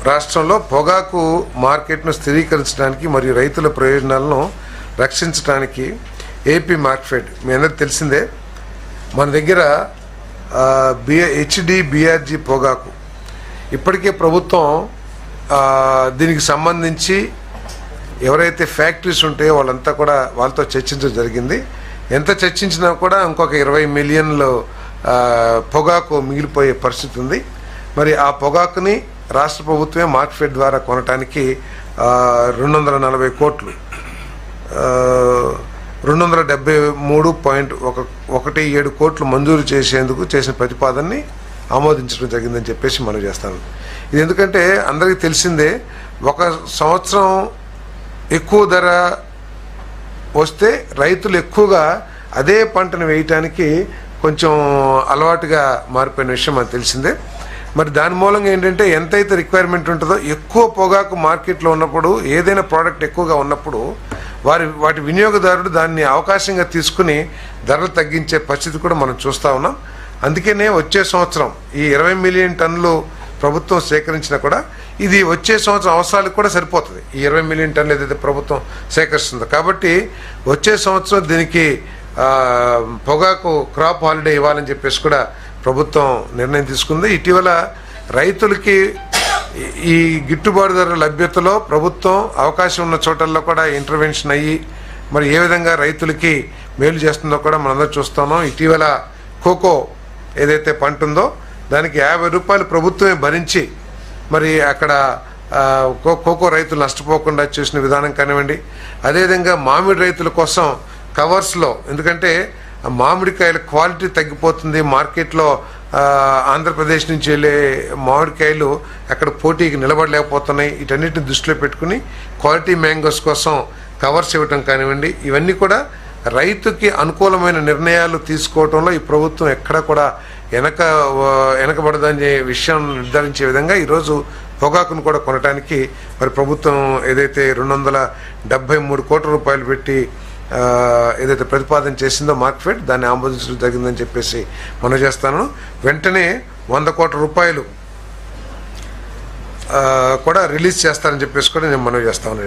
రాష్ట్రంలో పొగాకు మార్కెట్ను స్థిరీకరించడానికి మరియు రైతుల ప్రయోజనాలను రక్షించడానికి ఏపీ మార్క్ఫెడ్ మీ అందరికి తెలిసిందే. మన దగ్గర HDBRG పొగాకు ఇప్పటికే ప్రభుత్వం దీనికి సంబంధించి ఎవరైతే ఫ్యాక్టరీస్ ఉంటాయో వాళ్ళంతా కూడా వాళ్ళతో చర్చించడం జరిగింది. ఎంత చర్చించినా కూడా ఇంకొక 20 మిలియన్లు పొగాకు మిగిలిపోయే పరిస్థితి ఉంది. మరి ఆ పొగాకుని రాష్ట్ర ప్రభుత్వమే మార్క్ఫెడ్ ద్వారా కొనటానికి 240 కోట్లు 273.17 కోట్లు మంజూరు చేసేందుకు చేసిన ప్రతిపాదనని ఆమోదించడం జరిగిందని చెప్పేసి మనం చేస్తాను. ఇది ఎందుకంటే అందరికీ తెలిసిందే, ఒక సంవత్సరం ఎక్కువ ధర వస్తే రైతులు ఎక్కువగా అదే పంటను వేయటానికి కొంచెం అలవాటుగా మారిపోయిన విషయం మనకు తెలిసిందే. మరి దాని మూలంగా ఏంటంటే ఎంతైతే రిక్వైర్మెంట్ ఉంటుందో ఎక్కువ పొగాకు మార్కెట్లో ఉన్నప్పుడు, ఏదైనా ప్రోడక్ట్ ఎక్కువగా ఉన్నప్పుడు వాటి వినియోగదారుడు దాన్ని అవకాశంగా తీసుకుని ధరలు తగ్గించే పరిస్థితి కూడా మనం చూస్తూ ఉన్నాం. అందుకనే వచ్చే సంవత్సరం ఈ 20 మిలియన్ టన్నులు ప్రభుత్వం సేకరించినా కూడా ఇది వచ్చే సంవత్సరం అవసరాలకు కూడా సరిపోతుంది. ఈ 20 మిలియన్ టన్నులు ఏదైతే ప్రభుత్వం సేకరిస్తుందో, కాబట్టి వచ్చే సంవత్సరం దీనికి పొగాకు క్రాప్ హాలిడే ఇవ్వాలని చెప్పేసి కూడా ప్రభుత్వం నిర్ణయం తీసుకుంది. ఇటీవల రైతులకి ఈ గిట్టుబాటు ధర లభ్యతలో ప్రభుత్వం అవకాశం ఉన్న చోటల్లో కూడా ఇంటర్వెన్షన్ అయ్యి మరి ఏ విధంగా రైతులకి మేలు చేస్తుందో కూడా మనందరం చూస్తున్నాం. ఇటీవల కోకో ఏదైతే పంట ఉందో దానికి 50 రూపాయలు ప్రభుత్వమే భరించి మరి అక్కడ కోకో రైతులు నష్టపోకుండా చేసిన విధానం కానివ్వండి. అదేవిధంగా మామిడి రైతుల కోసం కవర్స్లో, ఎందుకంటే మామిడికాయల క్వాలిటీ తగ్గిపోతుంది మార్కెట్లో, ఆంధ్రప్రదేశ్ నుంచి వెళ్ళే మామిడికాయలు అక్కడ పోటీకి నిలబడలేకపోతున్నాయి. వీటన్నిటిని దృష్టిలో పెట్టుకుని క్వాలిటీ మ్యాంగోస్ కోసం కవర్స్ ఇవ్వటం కానివ్వండి, ఇవన్నీ కూడా రైతుకి అనుకూలమైన నిర్ణయాలు తీసుకోవడంలో ఈ ప్రభుత్వం ఎక్కడ కూడా వెనకబడదనే విషయం నిర్ధారించే విధంగా ఈరోజు పొగాకును కూడా కొనడానికి మరి ప్రభుత్వం ఏదైతే 273 కోట్ల రూపాయలు పెట్టి ఏదైతే ప్రతిపాదన చేసిందో మార్క్ఫెడ్ దాన్ని ఆమోదించడం జరిగిందని చెప్పేసి మనం చేస్తాను. వెంటనే 100 కోట్ల రూపాయలు కూడా రిలీజ్ చేస్తారని చెప్పేసి కూడా నేను మనవి చేస్తాను.